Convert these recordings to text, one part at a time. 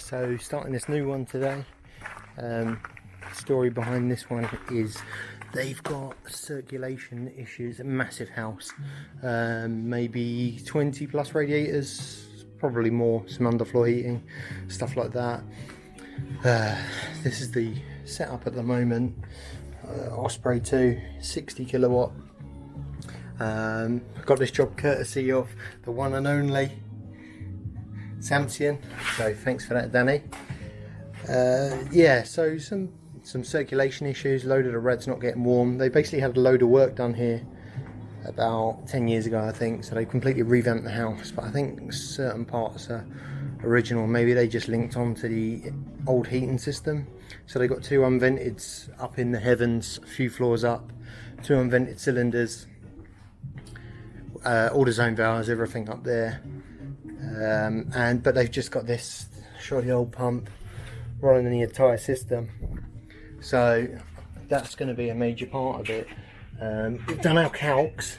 So starting this new one today. Story behind this one is they've got circulation issues, a massive house, maybe 20 plus radiators, probably more, some underfloor heating, stuff like that. This is the setup at the moment. Osprey 2, 60 kilowatt. Got this job courtesy of the one and only Samson, so thanks for that, Danny. Yeah, so some circulation issues, load of the rads not getting warm. They basically had a load of work done here about 10 years ago, I think, so they completely revamped the house, but I think certain parts are original. Maybe they just linked onto the old heating system. So they got two unvented up in the heavens, a few floors up, two unvented cylinders, all the zone valves, everything up there. But they've just got this shoddy old pump running the entire system, so that's going to be a major part of it. We've done our calcs,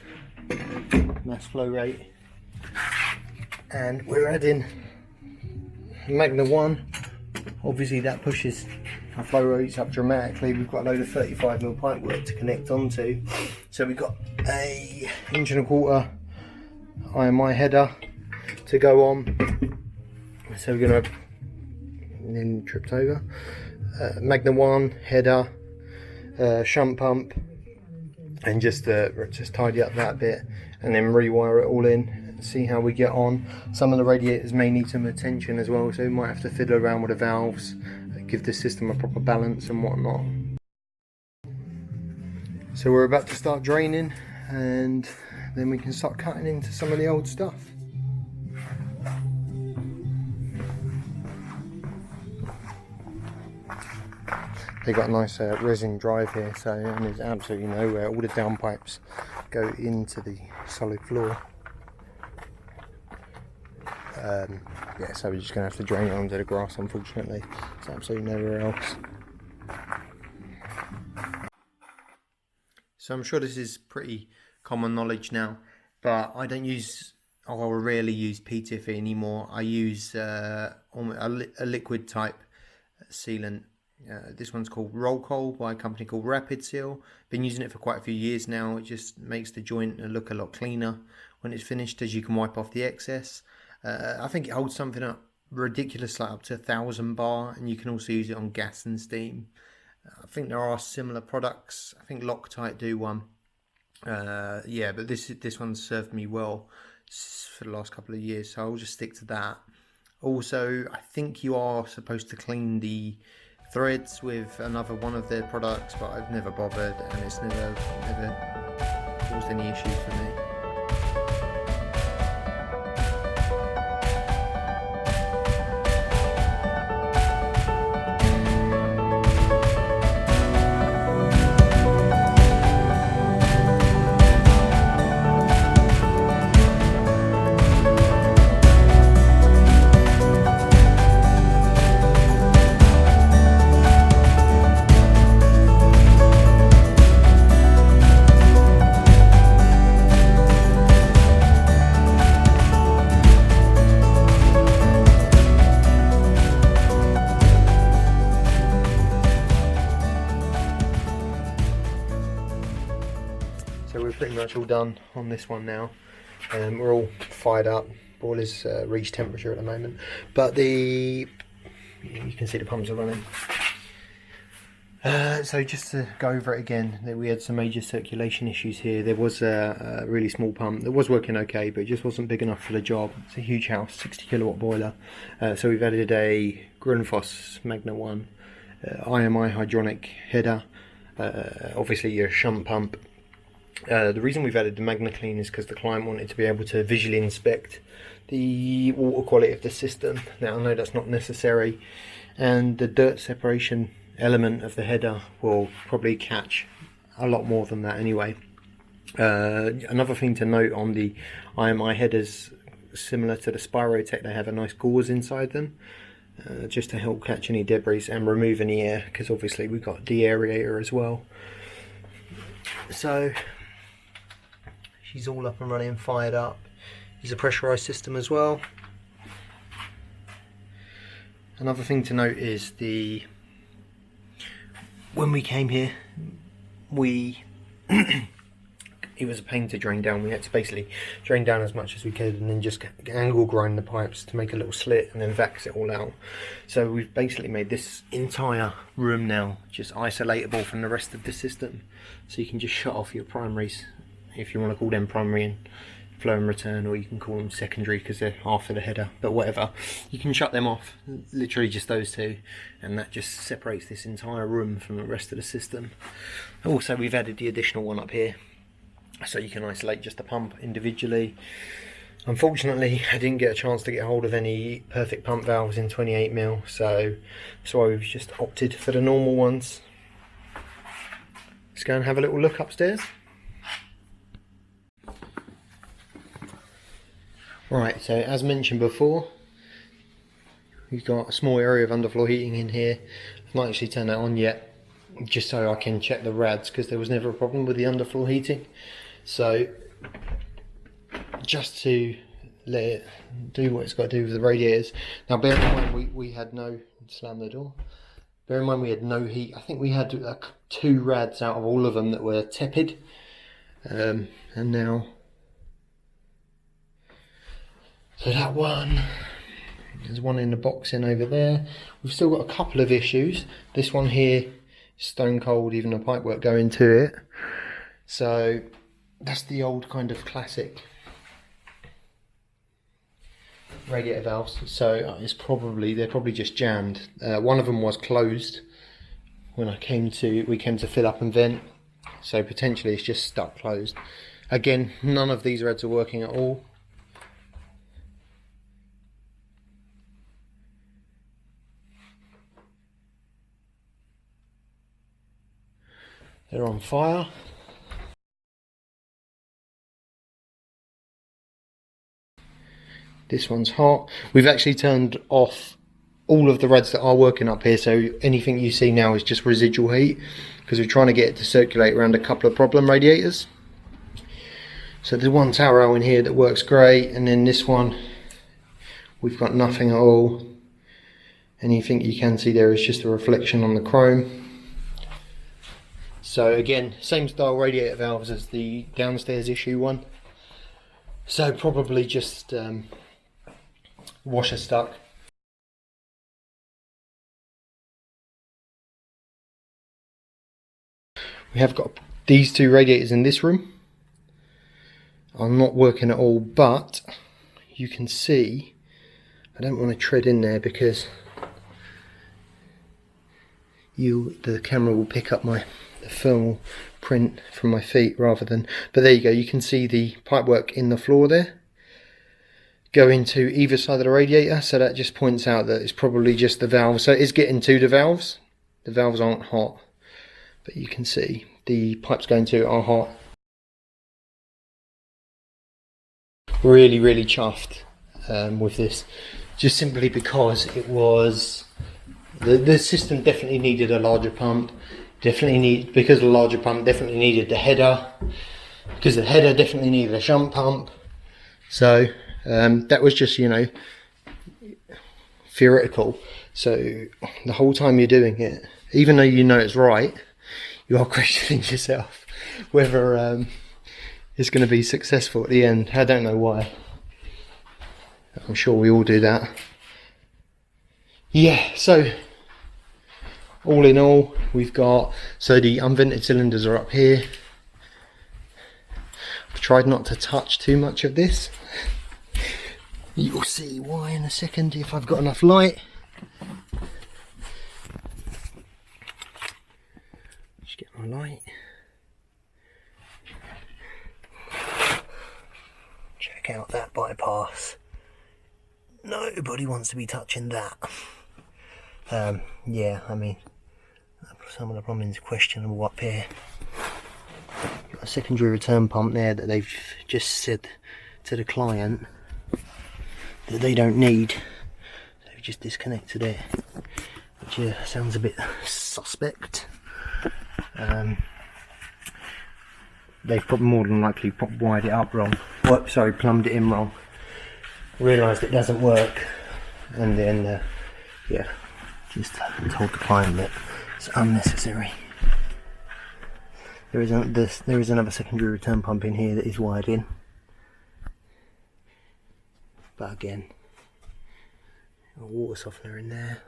mass flow rate, and we're adding Magna 1. Obviously that pushes our flow rates up dramatically. We've got a load of 35mm pipework to connect onto, so we've got a 1.25" IMI header to go on. So we're going to, nearly tripped over, Magna 1 header, shunt pump, and just tidy up that bit and then rewire it all in and see how we get on. Some of the radiators may need some attention as well, so we might have to fiddle around with the valves, give the system a proper balance and whatnot. So we're about to start draining, and then we can start cutting into some of the old stuff. They got a nice resin drive here, so and there's absolutely nowhere. All the downpipes go into the solid floor. Yeah, so we're just going to have to drain it onto the grass, unfortunately. There's absolutely nowhere else. So I'm sure this is pretty common knowledge now, but I don't use, or rarely use PTFE anymore. I use a liquid type sealant. This one's called Roll Coal by a company called Rapid Seal. Been using it for quite a few years now. It just makes the joint look a lot cleaner when it's finished, as you can wipe off the excess. I think it holds something up ridiculous, like up to 1000 bar, and you can also use it on gas and steam. I think there are similar products. I think Loctite do one. Yeah, but this one served me well for the last couple of years, so I'll just stick to that. Also, I think you are supposed to clean the threads with another one of their products, but I've never bothered, and it's never caused any issues for me. So we're pretty much all done on this one now. We're all fired up. Boiler's reached temperature at the moment, but you can see the pumps are running. So just to go over it again, we had some major circulation issues here. There was a really small pump that was working okay, but it just wasn't big enough for the job. It's a huge house, 60 kilowatt boiler. So we've added a Grundfos Magna 1 IMI hydronic header, obviously your shunt pump. The reason we've added the Magna Clean is because the client wanted to be able to visually inspect the water quality of the system. Now I know that's not necessary, and the dirt separation element of the header will probably catch a lot more than that anyway. Another thing to note on the IMI headers, similar to the Spirotech, they have a nice gauze inside them, just to help catch any debris and remove any air, because obviously we've got deaerator as well. So she's all up and running, fired up. There's a pressurized system as well. Another thing to note is when we came here, it was a pain to drain down. We had to basically drain down as much as we could and then just angle grind the pipes to make a little slit and then vax it all out. So we've basically made this entire room now just isolatable from the rest of the system. So you can just shut off your primaries, if you want to call them primary and flow and return, or you can call them secondary because they're after the header, but whatever. You can shut them off, literally just those two, and that just separates this entire room from the rest of the system. Also, we've added the additional one up here, so you can isolate just the pump individually. Unfortunately, I didn't get a chance to get hold of any perfect pump valves in 28mm, so that's why we've just opted for the normal ones. Let's go and have a little look upstairs. Right, so as mentioned before, we've got a small area of underfloor heating in here. I've not actually turned that on yet, just so I can check the rads, because there was never a problem with the underfloor heating. So just to let it do what it's got to do with the radiators. Now bear in mind we had no, slam the door, bear in mind we had no heat. I think we had 2 rads out of all of them that were tepid, and now, so that one, there's one in the box in over there. We've still got a couple of issues. This one here, stone cold, even the pipework going to it. So that's the old kind of classic radiator valves. So they're probably just jammed. One of them was closed when we came to fill up and vent. So potentially it's just stuck closed. Again, none of these rads are working at all. They're on fire. This one's hot. We've actually turned off all of the rads that are working up here, so anything you see now is just residual heat, because we're trying to get it to circulate around a couple of problem radiators. So there's one tower in here that works great, and then this one we've got nothing at all. Anything you can see there is just a reflection on the chrome. So again, same style radiator valves as the downstairs issue one. So probably just washer stuck. We have got these 2 radiators in this room. Are not working at all, but you can see, I don't want to tread in there because the camera will pick up the thermal print from my feet rather than, but there you go, you can see the pipework in the floor there going to either side of the radiator, so that just points out that it's probably just the valve. So it is getting to the valves aren't hot, but you can see the pipes going to it are hot. Really chuffed with this, just simply because it was the system definitely needed a larger pump. Because the larger pump definitely needed the header, because the header definitely needed a shunt pump. So that was just, theoretical. So the whole time you're doing it, even though you know it's right, you are questioning yourself whether it's going to be successful at the end. I don't know why. I'm sure we all do that. Yeah, so all in all, we've got, so the unvented cylinders are up here. I've tried not to touch too much of this. You'll see why in a second if I've got enough light. Just get my light. Check out that bypass. Nobody wants to be touching that. Yeah, I mean, some of the plumbing's questionable up here. Got a secondary return pump there that they've just said to the client that they don't need. They've just disconnected it, which sounds a bit suspect. They've probably more than likely wired it up wrong. Plumbed it in wrong. Realised it doesn't work, and then Yeah, just told the client that it's unnecessary. There is another secondary return pump in here that is wired in, but again, a water softener in there.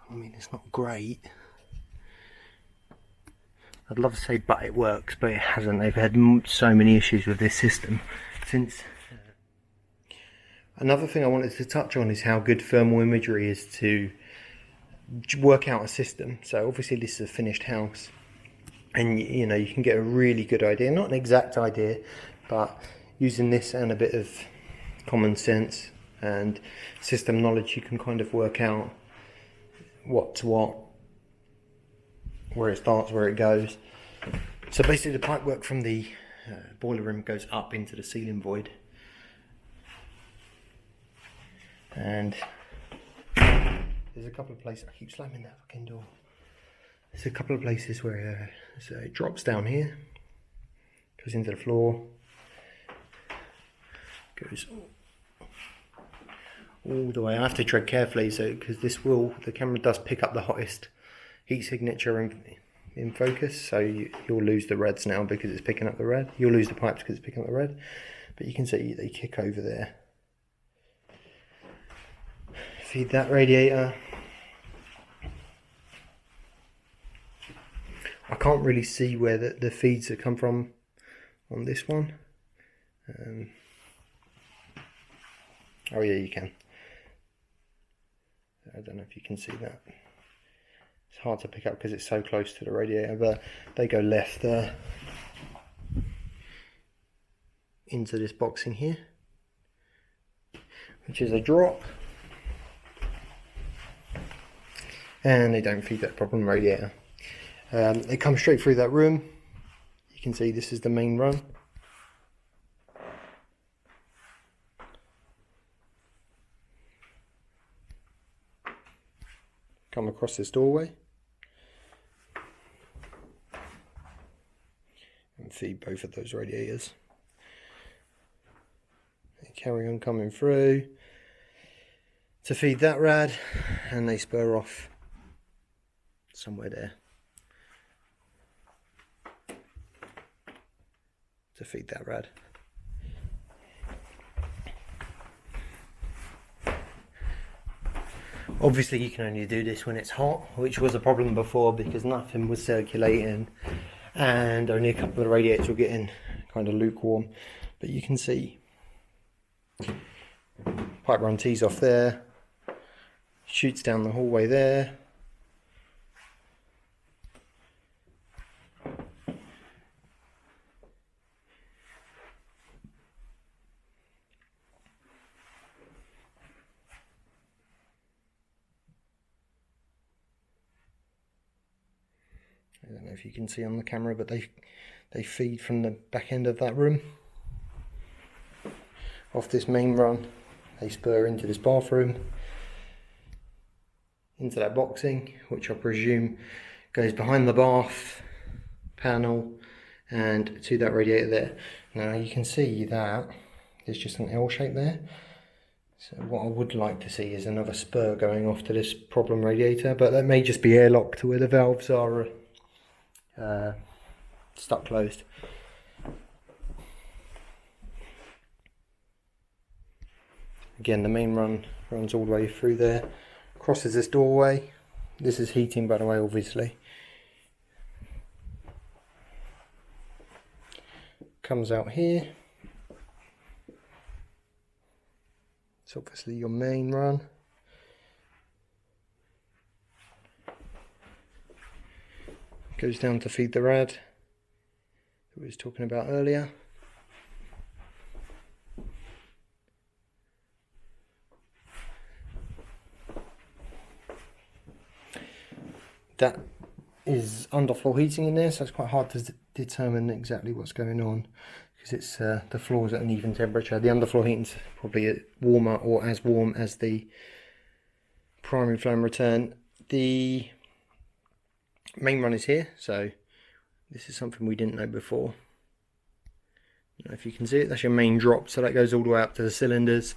I mean, it's not great. I'd love to say but it works, but it hasn't. They've had so many issues with this system since. Another thing I wanted to touch on is how good thermal imagery is to work out a system. So obviously this is a finished house, and you know, you can get a really good idea, not an exact idea, but using this and a bit of common sense and system knowledge, you can kind of work out what's what, where it starts, where it goes. So basically the pipework from the boiler room goes up into the ceiling void, and there's a couple of places, I keep slamming that fucking door. There's a couple of places where so it drops down here, goes into the floor, goes all the way. I have to tread carefully, so because the camera does pick up the hottest heat signature in focus, so you'll lose the reds now because it's picking up the red. You'll lose the pipes because it's picking up the red, but you can see they kick over there. Feed that radiator. I can't really see where the feeds have come from on this one. Oh yeah, you can. I don't know if you can see that. It's hard to pick up because it's so close to the radiator, but they go left there into this boxing here, which is a drop, and they don't feed that problem radiator. They come straight through that room. You can see this is the main run. Come across this doorway and feed both of those radiators. They carry on coming through to feed that rad, and they spur off somewhere there to feed that rad. Obviously you can only do this when it's hot, which was a problem before because nothing was circulating and only a couple of radiators were getting kind of lukewarm. But you can see pipe run tees off there, shoots down the hallway there. I don't know if you can see on the camera, but they feed from the back end of that room. Off this main run, they spur into this bathroom, into that boxing, which I presume goes behind the bath panel and to that radiator there. Now you can see that there's just an L shape there. So what I would like to see is another spur going off to this problem radiator, but that may just be airlocked to where the valves are stuck closed. Again, the main run runs all the way through there, crosses this doorway. This is heating, by the way, obviously. Comes out here. It's obviously your main run. Goes down to feed the rad that we was talking about earlier. That is underfloor heating in there, so it's quite hard to determine exactly what's going on because it's the floor's at an even temperature. The underfloor heating's probably warmer or as warm as the primary flow and return. The main run is here, so this is something we didn't know before. I don't know if you can see it, that's your main drop, so that goes all the way up to the cylinders,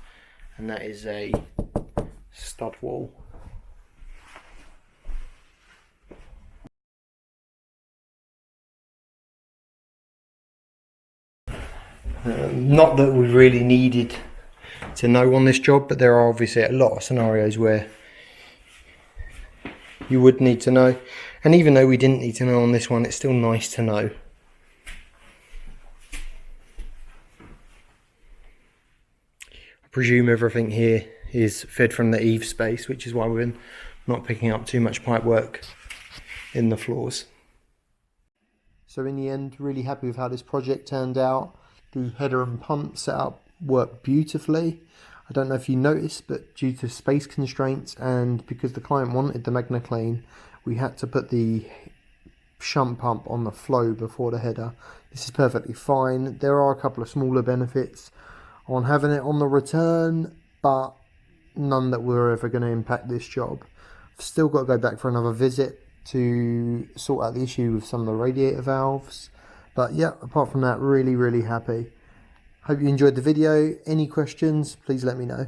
and that is a stud wall. Not that we really needed to know on this job, but there are obviously a lot of scenarios where you would need to know, and even though we didn't need to know on this one, it's still nice to know. I presume everything here is fed from the eave space, which is why we're not picking up too much pipe work in the floors. So in the end, really happy with how this project turned out. The header and pump setup worked beautifully. I don't know if you noticed, but due to space constraints and because the client wanted the Magna Clean, we had to put the shunt pump on the flow before the header. This is perfectly fine. There are a couple of smaller benefits on having it on the return, but none that were ever going to impact this job. I've still got to go back for another visit to sort out the issue with some of the radiator valves. But yeah, apart from that, really happy. Hope you enjoyed the video. Any questions, please let me know.